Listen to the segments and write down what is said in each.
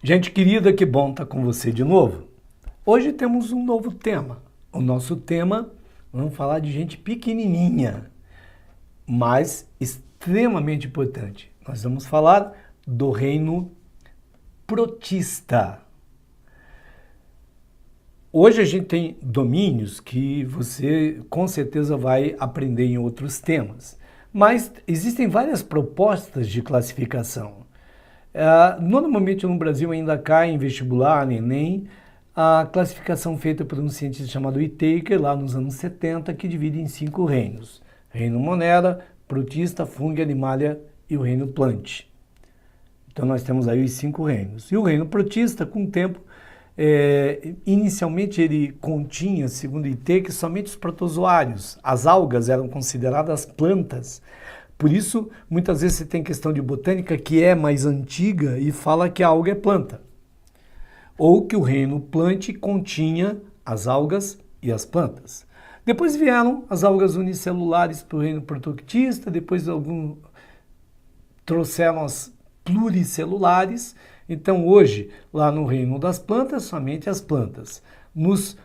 Gente querida, que bom estar com você de novo. Hoje temos um novo tema. O nosso tema, vamos falar de gente pequenininha, mas extremamente importante. Nós vamos falar do reino protista. Hoje a gente tem domínios que você com certeza vai aprender em outros temas, mas existem várias propostas de classificação. Normalmente no Brasil ainda cai em vestibular, no Enem, a classificação feita por um cientista chamado Whittaker, lá nos anos 70, que divide em 5 reinos. Reino Monera, Protista, Fungi, Animalia e o reino Plant. Então nós temos aí os 5 reinos. E o reino Protista, com o tempo, inicialmente ele continha, segundo Whittaker, somente os protozoários. As algas eram consideradas plantas. Por isso, muitas vezes você tem questão de botânica que é mais antiga e fala que a alga é planta. Ou que o reino Plant continha as algas e as plantas. Depois vieram as algas unicelulares para o reino protoctista, depois trouxeram as pluricelulares. Então hoje, lá no reino das plantas, somente as plantas. Nos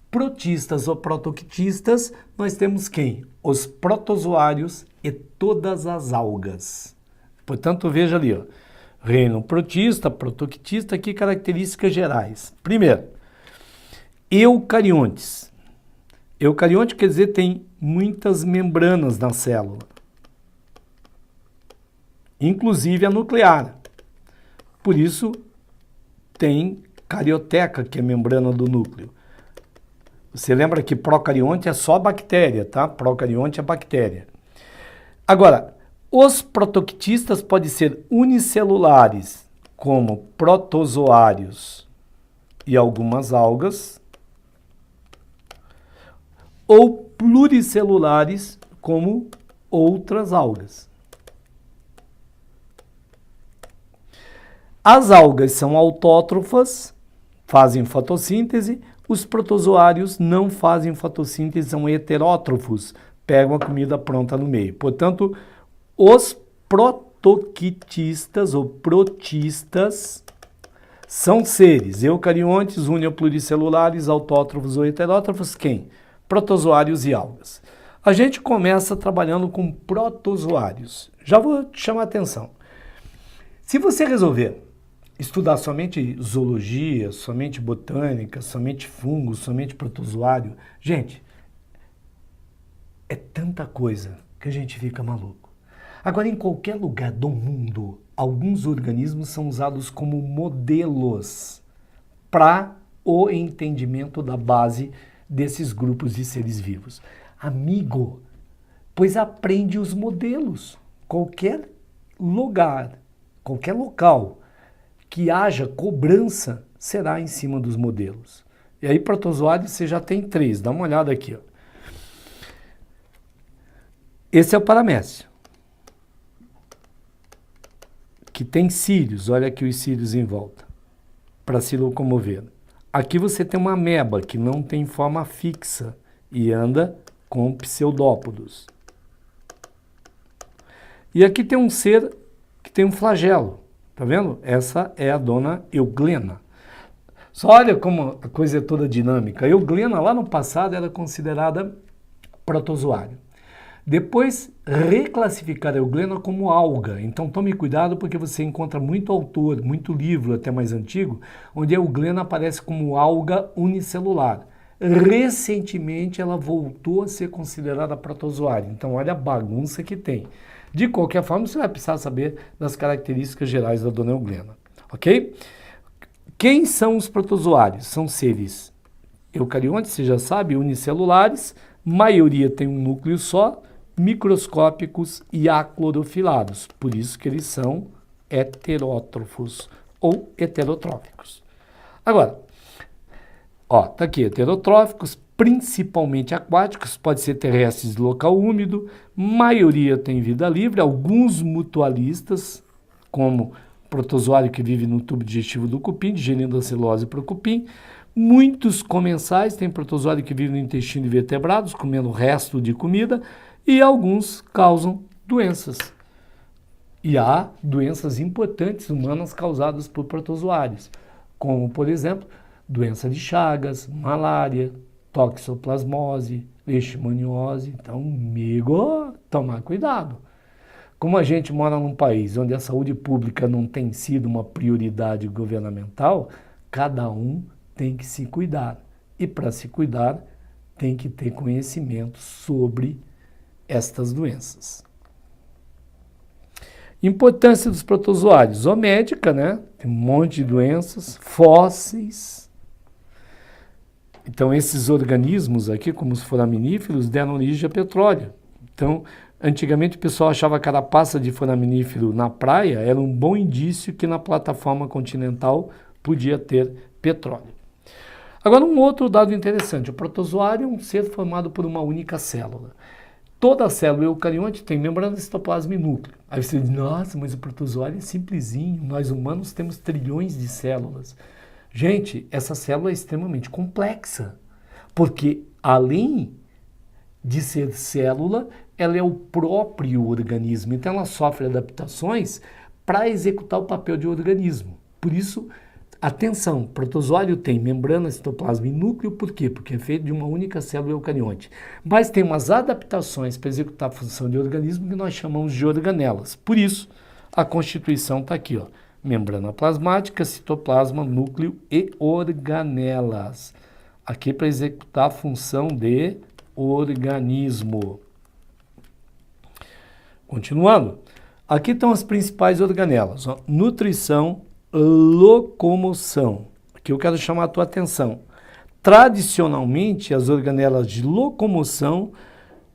protistas ou protoctistas, nós temos quem? Os protozoários e todas as algas. Portanto, veja ali, ó, reino protista, protoctista, que características gerais. Primeiro, eucariontes. Eucarionte quer dizer tem muitas membranas na célula, inclusive a nuclear. Por isso, tem carioteca, que é a membrana do núcleo. Você lembra que procarionte é só bactéria, tá? Procarionte é bactéria. Agora, os protoctistas podem ser unicelulares, como protozoários e algumas algas, ou pluricelulares, como outras algas. As algas são autótrofas, fazem fotossíntese. Os protozoários não fazem fotossíntese, são heterótrofos, pegam a comida pronta no meio. Portanto, os protoctistas ou protistas são seres eucariontes, pluricelulares, autótrofos ou heterótrofos, quem? Protozoários e algas. A gente começa trabalhando com protozoários. Já vou te chamar a atenção. Se você resolver estudar somente zoologia, somente botânica, somente fungo, somente protozoário, gente, é tanta coisa que a gente fica maluco. Agora, em qualquer lugar do mundo, alguns organismos são usados como modelos para o entendimento da base desses grupos de seres vivos. Amigo, pois aprende os modelos. Qualquer lugar, qualquer local que haja cobrança será em cima dos modelos. E aí, protozoários, você já tem 3. Dá uma olhada aqui, ó. Esse é o paramécio, que tem cílios. Olha aqui os cílios em volta, para se locomover. Aqui você tem uma ameba, que não tem forma fixa e anda com pseudópodos. E aqui tem um ser que tem um flagelo. Tá vendo? Essa é a dona Euglena. Só olha como a coisa é toda dinâmica. A Euglena, lá no passado, era considerada protozoário. Depois, reclassificaram a Euglena como alga. Então, tome cuidado, porque você encontra muito autor, muito livro, até mais antigo, onde a Euglena aparece como alga unicelular. Recentemente, ela voltou a ser considerada protozoário. Então, olha a bagunça que tem. De qualquer forma, você vai precisar saber das características gerais da dona Euglena, ok? Quem são os protozoários? São seres eucariontes, você já sabe, unicelulares, maioria tem um núcleo só, microscópicos e aclorofilados, por isso que eles são heterótrofos ou heterotróficos. Agora, ó, tá aqui, heterotróficos, principalmente aquáticos, pode ser terrestres de local úmido, maioria tem vida livre, alguns mutualistas, como protozoário que vive no tubo digestivo do cupim, digerindo a celulose para o cupim, muitos comensais, tem protozoário que vive no intestino de vertebrados, comendo o resto de comida, e alguns causam doenças. E há doenças importantes humanas causadas por protozoários, como, por exemplo, doença de Chagas, malária, toxoplasmose, leishmaniose. Então, amigo, tomar cuidado. Como a gente mora num país onde a saúde pública não tem sido uma prioridade governamental, cada um tem que se cuidar. E para se cuidar, tem que ter conhecimento sobre estas doenças. Importância dos protozoários. Zoomédica, né? Tem um monte de doenças. Fósseis. Então, esses organismos aqui, como os foraminíferos, deram origem a petróleo. Então, antigamente o pessoal achava que a carapaça de foraminífero na praia era um bom indício que na plataforma continental podia ter petróleo. Agora, um outro dado interessante. O protozoário é um ser formado por uma única célula. Toda célula eucarionte tem membrana, citoplasma e núcleo. Aí você diz, nossa, mas o protozoário é simplesinho. Nós humanos temos trilhões de células. Gente, essa célula é extremamente complexa, porque além de ser célula, ela é o próprio organismo. Então ela sofre adaptações para executar o papel de organismo. Por isso, atenção, protozoário tem membrana, citoplasma e núcleo, por quê? Porque é feito de uma única célula eucarionte. Mas tem umas adaptações para executar a função de organismo que nós chamamos de organelas. Por isso, a constituição está aqui, ó. Membrana plasmática, citoplasma, núcleo e organelas. Aqui para executar a função de organismo. Continuando, aqui estão as principais organelas, ó. Nutrição, locomoção. Aqui eu quero chamar a tua atenção. Tradicionalmente, as organelas de locomoção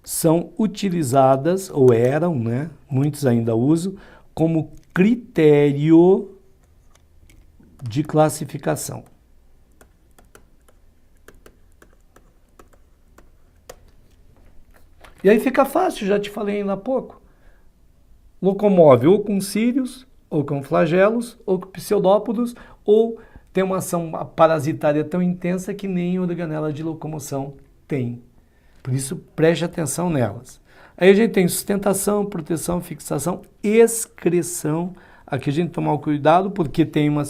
são utilizadas, ou eram, né? Muitos ainda usam, como critério de classificação. E aí fica fácil, já te falei ainda há pouco. Locomove ou com cílios, ou com flagelos, ou com pseudópodos, ou tem uma ação parasitária tão intensa que nem organela de locomoção tem. Por isso, preste atenção nelas. Aí a gente tem sustentação, proteção, fixação, excreção. Aqui a gente toma o cuidado porque tem uma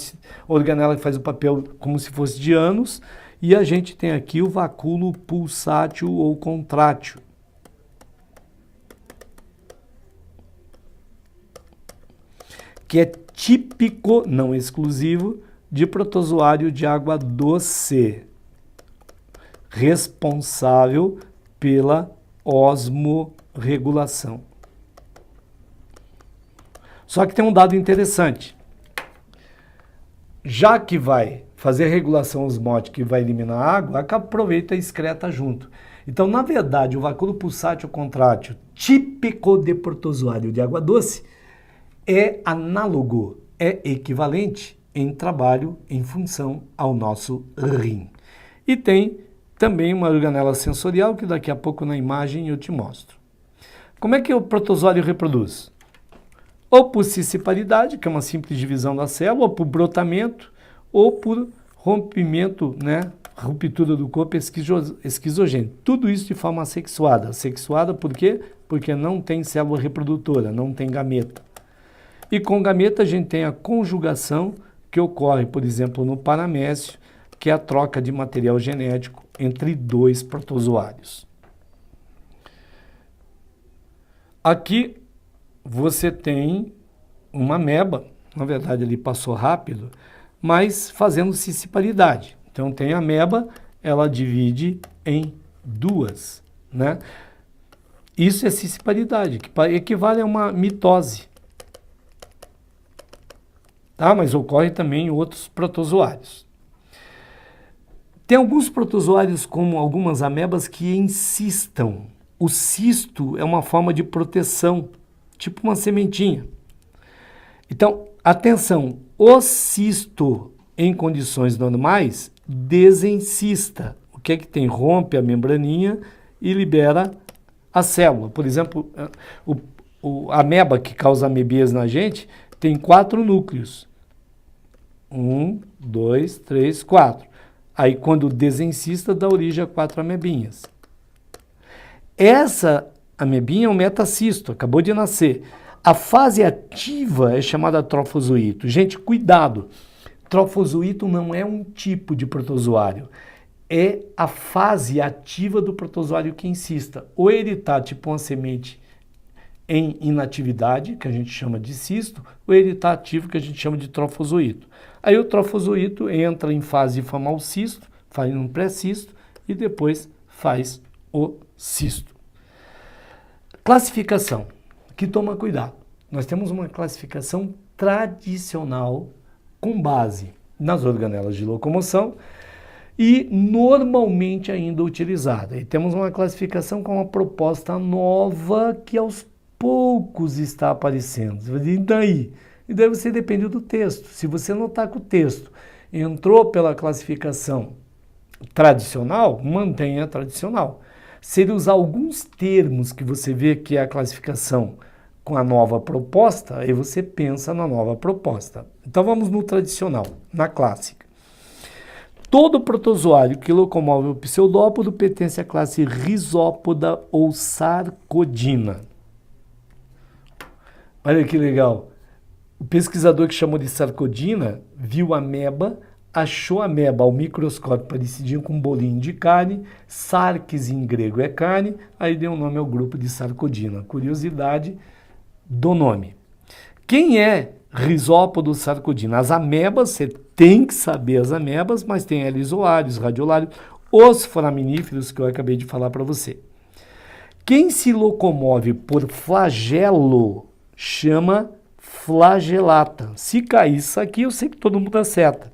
organela que faz o papel como se fosse de ânus. E a gente tem aqui o vacúolo pulsátil ou contrátil. Que é típico, não exclusivo, de protozoário de água doce, responsável pela osmorregulação. Só que tem um dado interessante. Já que vai fazer regulação osmótica e vai eliminar a água, aproveita e excreta junto. Então, na verdade, o vacúolo pulsátil contrátil, típico de protozoário de água doce, é análogo, é equivalente em trabalho em função ao nosso rim. E tem também uma organela sensorial que daqui a pouco na imagem eu te mostro. Como é que o protozoário reproduz? Ou por cisciparidade, que é uma simples divisão da célula, ou por brotamento, ou por rompimento, né? Ruptura do corpo esquizogênico. Tudo isso de forma assexuada. Assexuada por quê? Porque não tem célula reprodutora, não tem gameta. E com gameta a gente tem a conjugação que ocorre, por exemplo, no paramécio, que é a troca de material genético entre dois protozoários. Aqui você tem uma ameba, na verdade ele passou rápido, mas fazendo cisciparidade. Então tem a ameba, ela divide em duas, né? Isso é cisciparidade, que equivale a uma mitose. Tá? Mas ocorre também em outros protozoários. Tem alguns protozoários, como algumas amebas, que encystam. O cisto é uma forma de proteção, tipo uma sementinha. Então, atenção, o cisto em condições normais desencista. O que é que tem? Rompe a membraninha e libera a célula. Por exemplo, a ameba que causa amebias na gente tem 4 núcleos. 1, 2, 3, 4. Aí, quando desencista, dá origem a 4 amebinhas. Essa amebinha é um metacisto, acabou de nascer. A fase ativa é chamada trofozoito. Gente, cuidado! Trofozoito não é um tipo de protozoário. É a fase ativa do protozoário que insista. Ou ele está tipo uma semente em inatividade, que a gente chama de cisto, ou ele está ativo, que a gente chama de trofozoito. Aí o trofozoito entra em fase de formar o cisto, faz um pré-cisto e depois faz o cisto. Classificação, que toma cuidado. Nós temos uma classificação tradicional com base nas organelas de locomoção e normalmente ainda utilizada. E temos uma classificação com uma proposta nova que aos poucos está aparecendo. Você vai dizer, e daí? E daí você depende do texto. Se você notar que o texto entrou pela classificação tradicional, mantenha a tradicional. Se ele usar alguns termos que você vê que é a classificação com a nova proposta, aí você pensa na nova proposta. Então vamos no tradicional, na clássica. Todo protozoário que locomove o pseudópodo pertence à classe Rhizópoda ou Sarcodina. Olha que legal. O pesquisador que chamou de Sarcodina viu a ameba, achou a ameba ao microscópio parecidinho com um bolinho de carne, sarques em grego é carne, aí deu o nome ao grupo de Sarcodina. Curiosidade do nome. Quem é Rhizópodo Sarcodina? As amebas, você tem que saber as amebas, mas tem helizoários, radiolários, os foraminíferos que eu acabei de falar para você. Quem se locomove por flagelo chama flagelata. Se cair isso aqui, eu sei que todo mundo acerta.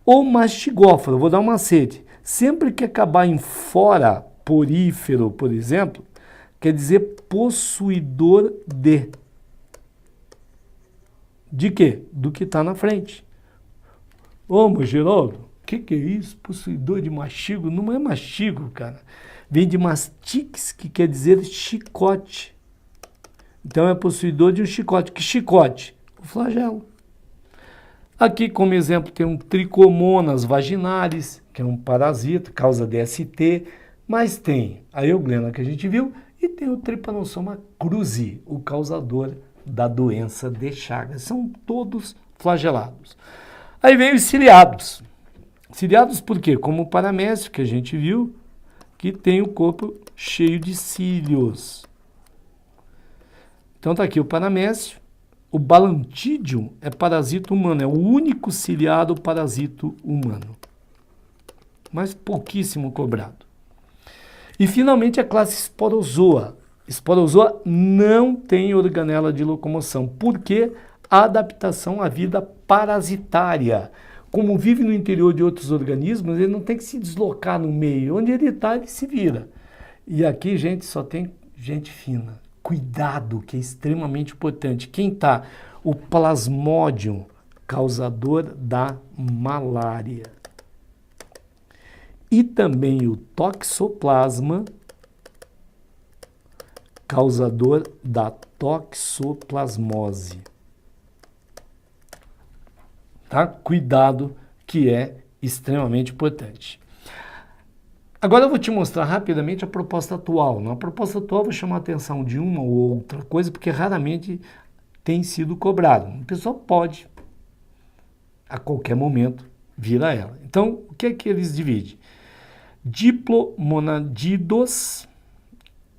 O mastigóforo, vou dar um macete. Sempre que acabar em fora, porífero, por exemplo, quer dizer possuidor de. De quê? Do que está na frente. Ô, mas Geraldo, o que é isso? Possuidor de mastigo? Não é mastigo, cara. Vem de mastix, que quer dizer chicote. Então é possuidor de um chicote. Que chicote? O flagelo. Aqui, como exemplo, tem um Trichomonas vaginalis, que é um parasita, causa DST, mas tem a euglena que a gente viu e tem o Trypanosoma cruzi, o causador da doença de Chagas. São todos flagelados. Aí vem os ciliados. Ciliados por quê? Como o paramécio que a gente viu, que tem o corpo cheio de cílios. Então tá aqui o paramécio. O Balantidium é parasita humano, é o único ciliado parasito humano. Mas pouquíssimo cobrado. E finalmente a classe Sporozoa. Sporozoa não tem organela de locomoção. Por quê? Adaptação à vida parasitária. Como vive no interior de outros organismos, ele não tem que se deslocar no meio. Onde ele está, ele se vira. E aqui, gente, só tem gente fina. Cuidado, que é extremamente importante. Quem está? O Plasmodium, causador da malária. E também o Toxoplasma, causador da toxoplasmose. Tá? Cuidado, que é extremamente importante. Agora eu vou te mostrar rapidamente a proposta atual. Na proposta atual eu vou chamar a atenção de uma ou outra coisa, porque raramente tem sido cobrado. A pessoa pode, a qualquer momento, vir a ela. Então, o que é que eles dividem? Diplomonadidos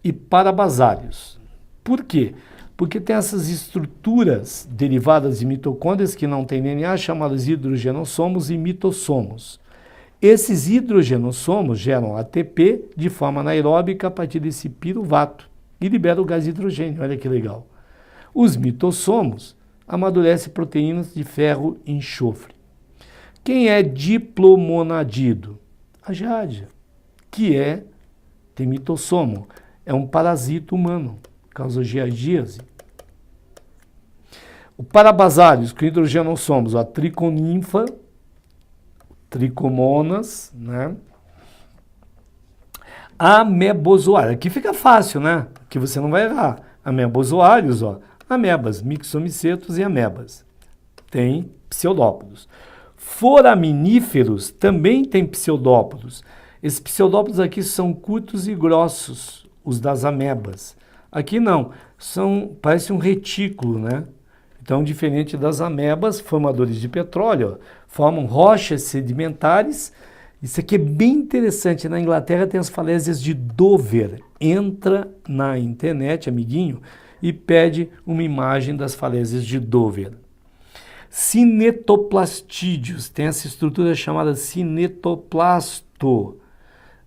e parabasários. Por quê? Porque tem essas estruturas derivadas de mitocôndrias que não têm DNA, chamadas hidrogenossomos e mitossomos. Esses hidrogenossomos geram ATP de forma anaeróbica a partir desse piruvato e libera o gás hidrogênio. Olha que legal. Os mitossomos amadurecem proteínas de ferro e enxofre. Quem é diplomonadido? A giardia, que tem mitossomo. É um parasita humano, causa giardíase. O parabasários, com hidrogenossomos, a triconinfa, Trichomonas, né? Amebozoário. Aqui fica fácil, né? Aqui você não vai errar. Amebozoários, ó. Amebas, mixomicetos e amebas. Tem pseudópodos. Foraminíferos também tem pseudópodos. Esses pseudópodos aqui são curtos e grossos, os das amebas. Aqui não, parece um retículo, né? Então, diferente das amebas, formadores de petróleo, ó, formam rochas sedimentares. Isso aqui é bem interessante. Na Inglaterra tem as falésias de Dover. Entra na internet, amiguinho, e pede uma imagem das falésias de Dover. Cinetoplastídeos, tem essa estrutura chamada cinetoplasto,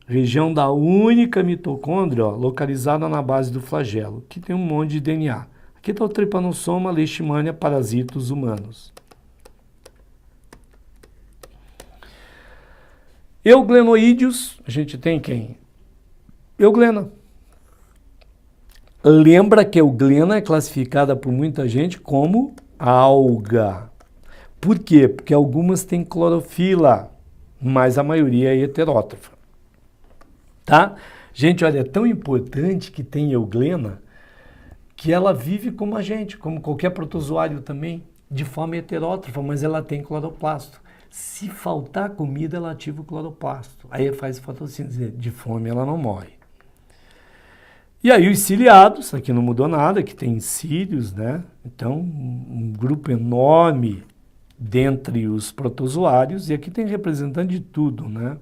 região da única mitocôndria, ó, localizada na base do flagelo, que tem um monte de DNA. Aqui está o Trypanosoma, Leishmania, parasitos humanos. Euglenoídeos, a gente tem quem? Euglena. Lembra que a euglena é classificada por muita gente como alga. Por quê? Porque algumas têm clorofila, mas a maioria é heterótrofa. Tá? Gente, olha, é tão importante que tem euglena que ela vive como a gente, como qualquer protozoário também, de forma heterótrofa, mas ela tem cloroplasto. Se faltar comida, ela ativa o cloroplasto. Aí faz fotossíntese. De fome ela não morre. E aí os ciliados, aqui não mudou nada, que tem cílios, né? Então, um grupo enorme dentre os protozoários, e aqui tem representante de tudo, né?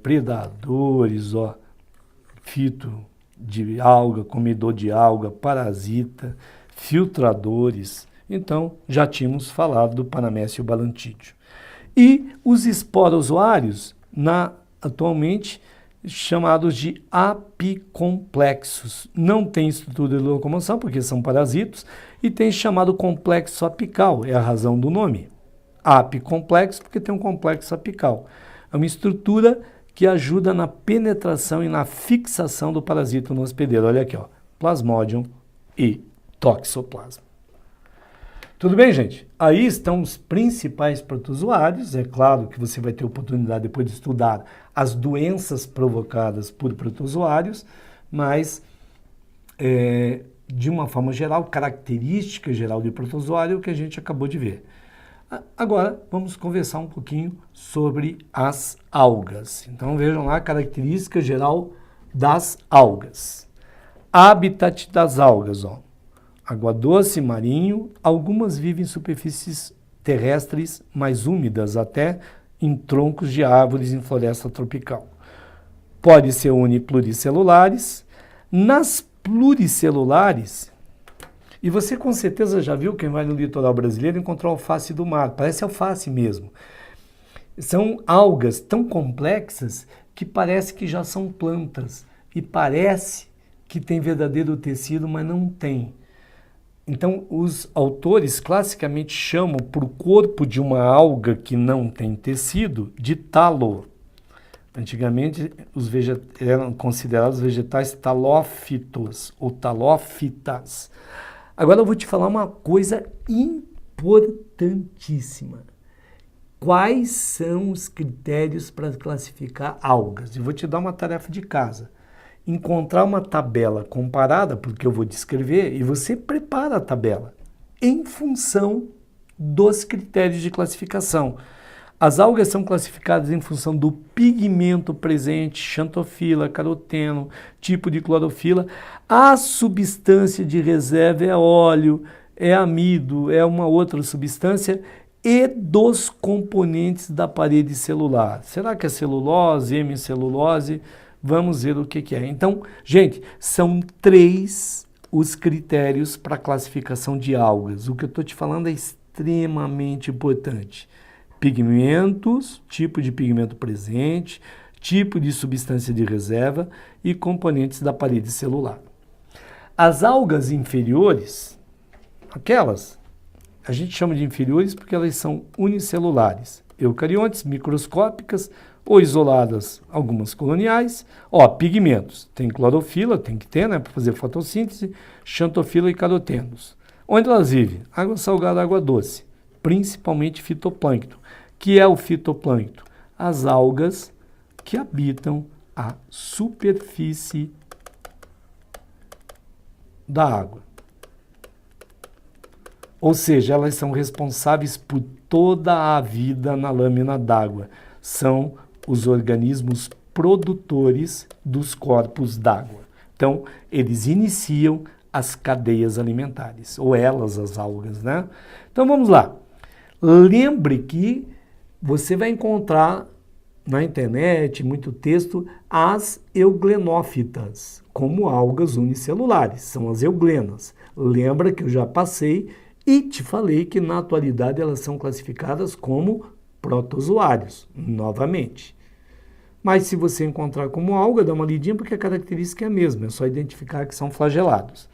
Predadores, ó, fito de alga, comedor de alga, parasita, filtradores. Então, já tínhamos falado do Paramécio balantídeo. E os esporozoários, atualmente chamados de apicomplexos. Não tem estrutura de locomoção, porque são parasitos, e tem chamado complexo apical, é a razão do nome. Apicomplexo, porque tem um complexo apical. É uma estrutura que ajuda na penetração e na fixação do parasito no hospedeiro. Olha aqui, ó, Plasmodium e Toxoplasma. Tudo bem, gente? Aí estão os principais protozoários. É claro que você vai ter oportunidade depois de estudar as doenças provocadas por protozoários, mas de uma forma geral, característica geral de protozoário é o que a gente acabou de ver. Agora, vamos conversar um pouquinho sobre as algas. Então, vejam lá a característica geral das algas. Habitat das algas, ó. Água doce, marinho, algumas vivem em superfícies terrestres mais úmidas, até em troncos de árvores em floresta tropical. Pode ser unipluricelulares. Nas pluricelulares, e você com certeza já viu, quem vai no litoral brasileiro, encontrou alface do mar, parece alface mesmo. São algas tão complexas que parece que já são plantas, e parece que tem verdadeiro tecido, mas não tem. Então, os autores classicamente chamam para o corpo de uma alga que não tem tecido de talo. Antigamente, eram considerados vegetais talófitos ou talófitas. Agora eu vou te falar uma coisa importantíssima. Quais são os critérios para classificar algas? Eu vou te dar uma tarefa de casa. Encontrar uma tabela comparada, porque eu vou descrever, e você prepara a tabela em função dos critérios de classificação. As algas são classificadas em função do pigmento presente, xantofila, caroteno, tipo de clorofila. A substância de reserva é óleo, é amido, é uma outra substância, e dos componentes da parede celular. Será que é celulose, hemicelulose? Vamos ver o que é. Então, gente, são 3 os critérios para a classificação de algas. O que eu estou te falando é extremamente importante. Pigmentos, tipo de pigmento presente, tipo de substância de reserva e componentes da parede celular. As algas inferiores, aquelas, a gente chama de inferiores porque elas são unicelulares, eucariontes, microscópicas ou isoladas, algumas coloniais. Ó, pigmentos, tem clorofila, tem que ter, né, para fazer fotossíntese, xantofila e carotenos. Onde elas vivem? Água salgada, água doce, principalmente fitoplâncton. Que é o fitoplâncton? As algas que habitam a superfície da água. Ou seja, elas são responsáveis por toda a vida na lâmina d'água. São os organismos produtores dos corpos d'água. Então, eles iniciam as cadeias alimentares, ou elas, as algas, né? Então, vamos lá. Lembre que você vai encontrar na internet, muito texto, as euglenófitas, como algas unicelulares, são as euglenas. Lembra que eu já passei e te falei que na atualidade elas são classificadas como protozoários, novamente. Mas se você encontrar como alga, dá uma lidinha porque a característica é a mesma, é só identificar que são flagelados.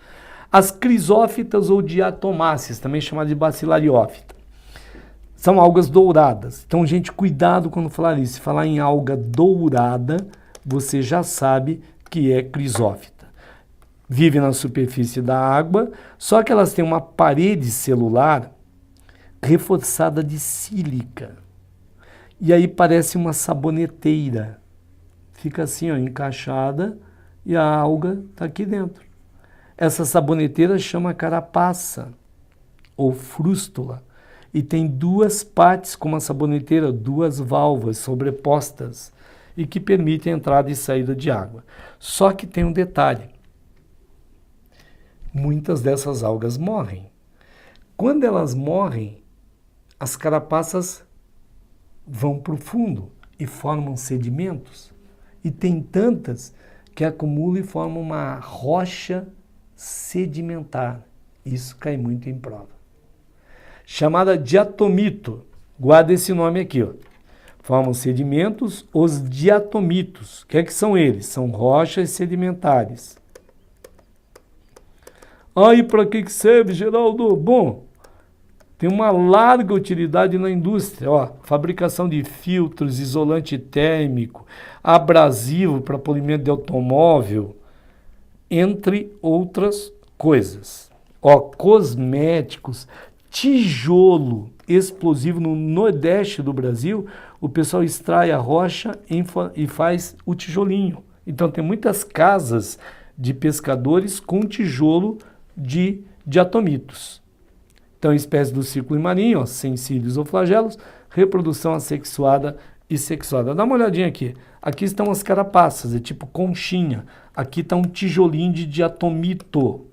As crisófitas ou diatomáceas, também chamadas de bacilariófita, são algas douradas. Então, gente, cuidado quando falar isso. Se falar em alga dourada, você já sabe que é crisófita. Vive na superfície da água, só que elas têm uma parede celular reforçada de sílica. E aí parece uma saboneteira. Fica assim, ó, encaixada e a alga está aqui dentro. Essa saboneteira chama carapaça ou frústula. E tem duas partes, como a saboneteira, duas válvulas sobrepostas e que permitem a entrada e saída de água. Só que tem um detalhe. Muitas dessas algas morrem. Quando elas morrem, as carapaças vão para o fundo e formam sedimentos. E tem tantas que acumulam e formam uma rocha sedimentar. Isso cai muito em prova. Chamada diatomito. Guarda esse nome aqui, ó. Formam sedimentos, os diatomitos. O que é que são eles? São rochas sedimentares. Aí, para que serve, Geraldo? Bom, tem uma larga utilidade na indústria, ó, fabricação de filtros, isolante térmico, abrasivo para polimento de automóvel, entre outras coisas. Ó, cosméticos, tijolo explosivo no nordeste do Brasil, o pessoal extrai a rocha e faz o tijolinho. Então tem muitas casas de pescadores com tijolo de diatomitos. Então, espécies do círculo marinho, ó, sem cílios ou flagelos, reprodução assexuada e sexuada. Dá uma olhadinha aqui. Aqui estão as carapaças, é tipo conchinha. Aqui está um tijolinho de diatomito.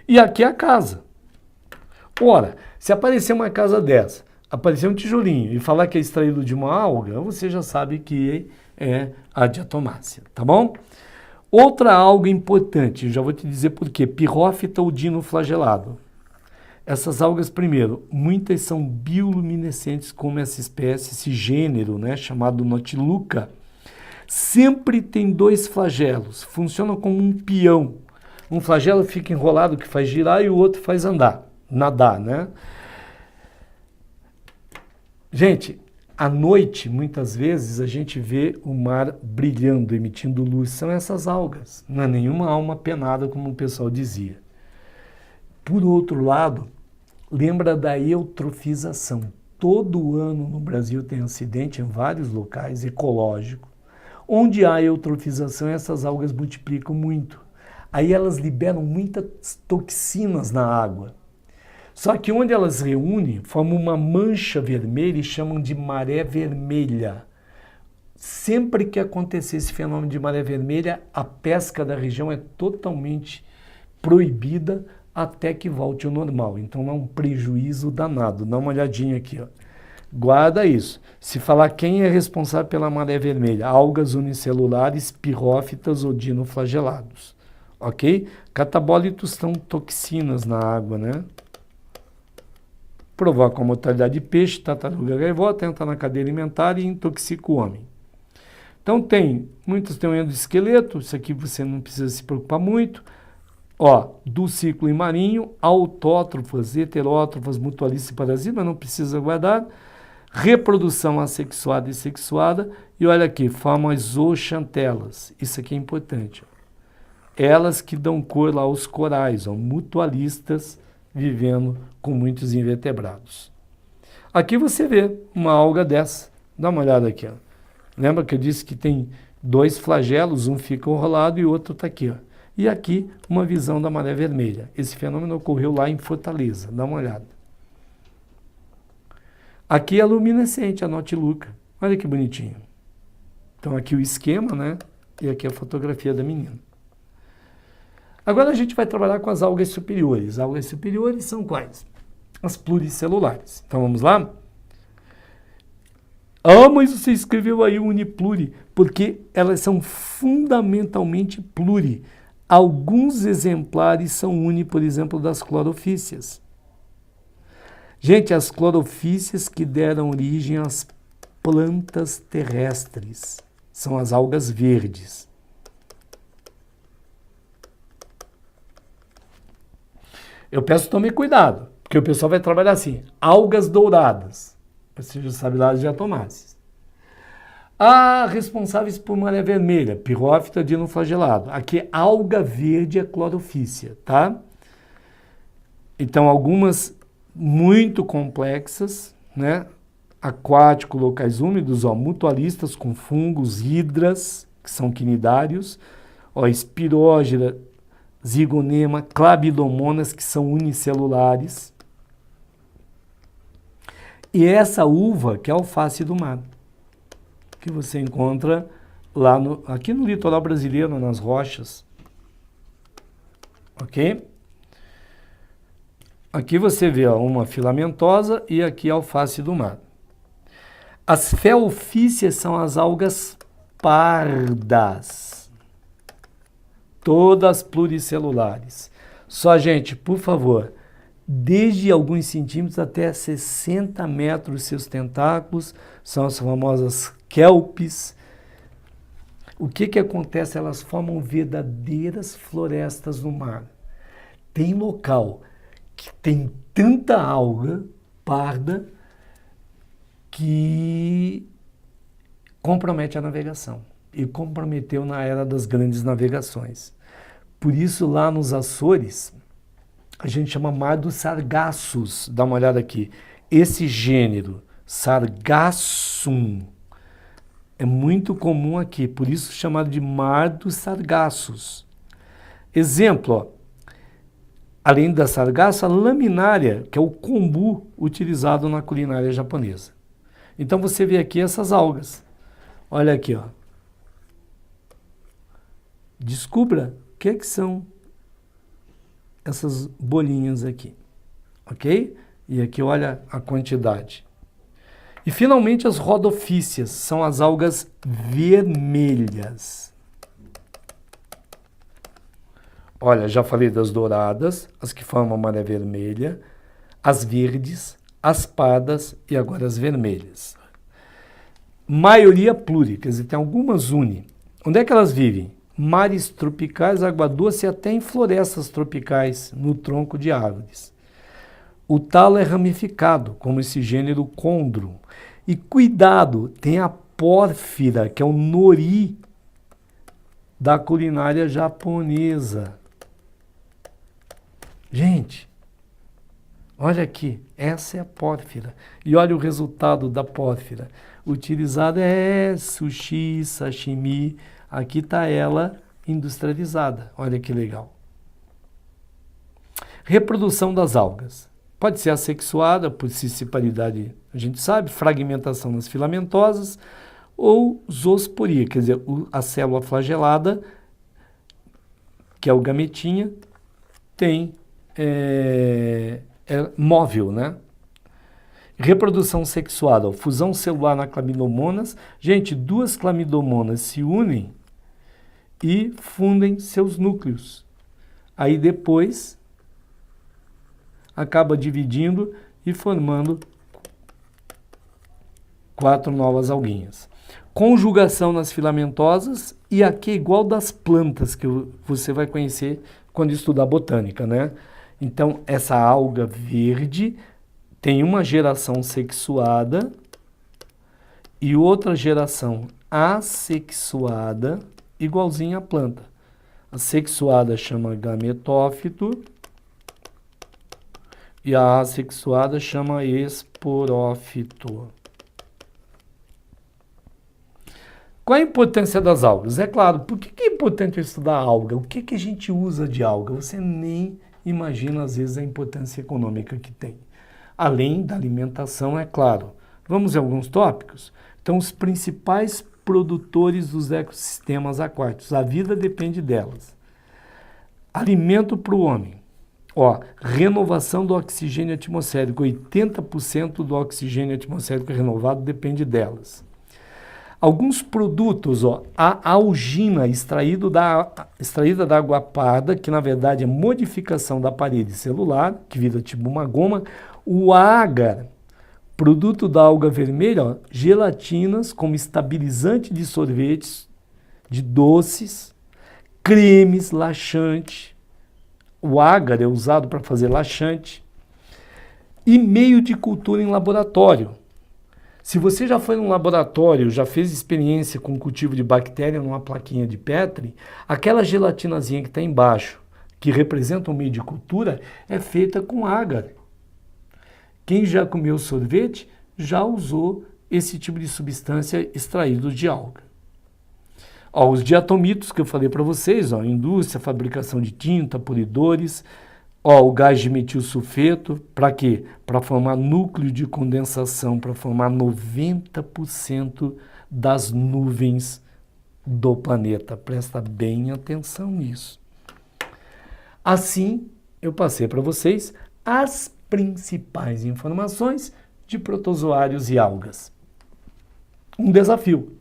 E aqui é a casa. Ora, se aparecer uma casa dessa, aparecer um tijolinho e falar que é extraído de uma alga, você já sabe que é a diatomácea, tá bom? Outra alga importante, já vou te dizer por quê, Pirrófita ou dinoflagelado. Essas algas, primeiro, muitas são bioluminescentes, como essa espécie, esse gênero, né, chamado Notiluca. Sempre tem dois flagelos, funcionam como um peão. Um flagelo fica enrolado que faz girar e o outro faz nadar, né? Gente, à noite, muitas vezes, a gente vê o mar brilhando, emitindo luz. São essas algas, não é nenhuma alma penada, como o pessoal dizia. Por outro lado, lembra da eutrofização. Todo ano no Brasil tem acidente em vários locais ecológicos. Onde há eutrofização, essas algas multiplicam muito. Aí elas liberam muitas toxinas na água. Só que onde elas reúnem, formam uma mancha vermelha e chamam de maré vermelha. Sempre que acontecer esse fenômeno de maré vermelha, a pesca da região é totalmente proibida até que volte ao normal. Então é um prejuízo danado. Dá uma olhadinha aqui, ó. Guarda isso. Se falar quem é responsável pela maré vermelha, algas unicelulares, pirrófitas ou dinoflagelados. Ok? Catabólitos são toxinas na água, né? Provoca a mortalidade de peixe, tartaruga, gaivota, entra na cadeia alimentar e intoxica o homem. Então muitos têm um endoesqueleto, isso aqui você não precisa se preocupar muito. Ó, do ciclo marinho, autótrofas, heterótrofas, mutualistas e parasitas, mas não precisa guardar. Reprodução assexuada e sexuada. E olha aqui, formam as zooxantelas. Isso aqui é importante. Elas que dão cor lá aos corais, ó, mutualistas vivendo com muitos invertebrados. Aqui você vê uma alga dessa. Dá uma olhada aqui, ó. Lembra que eu disse que tem dois flagelos, um fica enrolado e o outro está aqui, ó. E aqui uma visão da maré vermelha. Esse fenômeno ocorreu lá em Fortaleza. Dá uma olhada. Aqui é a luminescente, a Notiluca. Olha que bonitinho. Então aqui o esquema, né? E aqui é a fotografia da menina. Agora a gente vai trabalhar com as algas superiores. Algas superiores são quais? As pluricelulares. Então vamos lá? Ah, mas você escreveu aí unipluri, porque elas são fundamentalmente pluri. Alguns exemplares são uni, por exemplo, das clorofícias. Gente, as clorofícias que deram origem às plantas terrestres são as algas verdes. Eu peço que tome cuidado, porque o pessoal vai trabalhar assim, algas douradas. Você já sabe lá de diatomáceas. Responsáveis por maré vermelha, pirófita dinoflagelado. Aqui, alga verde é clorofícia, tá? Então, algumas muito complexas, né? Aquático, locais úmidos, ó, mutualistas com fungos, hidras, que são quinidários, ó, espirógera, zigonema, clabidomonas, que são unicelulares. E essa uva, que é a alface do mar, que você encontra lá aqui no litoral brasileiro, nas rochas. Ok? Aqui você vê ó, uma filamentosa e aqui a alface do mar. As feofícias são as algas pardas, todas pluricelulares. Só, gente, por favor, desde alguns centímetros até 60 metros seus tentáculos, são as famosas kelpes. O que acontece? Elas formam verdadeiras florestas no mar. Tem local que tem tanta alga parda que compromete a navegação. E comprometeu na era das grandes navegações. Por isso, lá nos Açores, a gente chama mar dos sargassos. Dá uma olhada aqui. Esse gênero, Sargassum, é muito comum aqui, por isso chamado de mar dos sargassos. Exemplo, ó, além da sargasso, a laminária, que é o kombu utilizado na culinária japonesa. Então você vê aqui essas algas. Olha aqui, ó. Descubra o que são essas bolinhas aqui, ok? E aqui olha a quantidade. E finalmente as rodofícias, são as algas vermelhas. Olha, já falei das douradas, as que formam a maré vermelha, as verdes, as pardas e agora as vermelhas. Maioria pluri, quer dizer, tem algumas uni. Onde é que elas vivem? Mares tropicais, água doce e até em florestas tropicais, no tronco de árvores. O talo é ramificado, como esse gênero condro. E cuidado, tem a pórfira, que é o nori da culinária japonesa. Gente, olha aqui, essa é a pórfira. E olha o resultado da pórfira. Utilizada é sushi, sashimi. Aqui está ela industrializada. Olha que legal. Reprodução das algas. Pode ser assexuada, por cisciparidade, a gente sabe, fragmentação nas filamentosas, ou zoosporia, quer dizer, a célula flagelada, que é o gametinha, tem é móvel, né? Reprodução sexuada, fusão celular na clamidomonas. Gente, duas clamidomonas se unem e fundem seus núcleos. Aí depois acaba dividindo e formando 4 novas alguinhas. Conjugação nas filamentosas, e aqui é igual das plantas que você vai conhecer quando estudar botânica, né? Então, essa alga verde tem uma geração sexuada e outra geração assexuada, igualzinha à planta. A sexuada chama gametófito e a assexuada chama esporófito. Qual a importância das algas? É claro, por que é importante estudar alga? O que a gente usa de alga? Você nem imagina, às vezes, a importância econômica que tem. Além da alimentação, é claro. Vamos em alguns tópicos? Então, os principais produtores dos ecossistemas aquáticos. A vida depende delas. Alimento para o homem. Ó, renovação do oxigênio atmosférico. 80% do oxigênio atmosférico renovado depende delas. Alguns produtos, ó, a algina extraída da água parda, que na verdade é modificação da parede celular, que vira tipo uma goma. O agar, produto da alga vermelha, ó, gelatinas como estabilizante de sorvetes, de doces, cremes, laxante. O agar é usado para fazer laxante. E meio de cultura em laboratório. Se você já foi num laboratório, já fez experiência com cultivo de bactéria numa plaquinha de Petri, aquela gelatinazinha que está embaixo, que representa o meio de cultura, é feita com agar. Quem já comeu sorvete já usou esse tipo de substância extraído de alga. Ó, os diatomitos que eu falei para vocês, ó, indústria, fabricação de tinta, polidores. Ó, o gás de metilsulfeto, para quê? Para formar núcleo de condensação, para formar 90% das nuvens do planeta. Presta bem atenção nisso. Assim, eu passei para vocês as principais informações de protozoários e algas. Um desafio.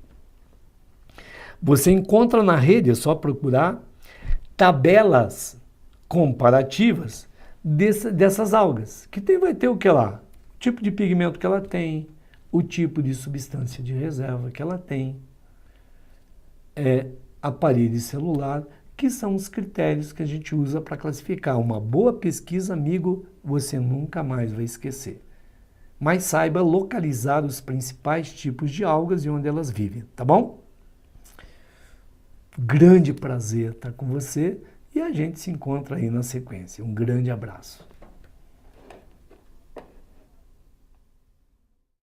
Você encontra na rede, é só procurar tabelas comparativas dessas algas, que vai ter o que lá? O tipo de pigmento que ela tem, o tipo de substância de reserva que ela tem, a parede celular, que são os critérios que a gente usa para classificar. Uma boa pesquisa, amigo, você nunca mais vai esquecer. Mas saiba localizar os principais tipos de algas e onde elas vivem, tá bom? Grande prazer estar com você. E a gente se encontra aí na sequência. Um grande abraço.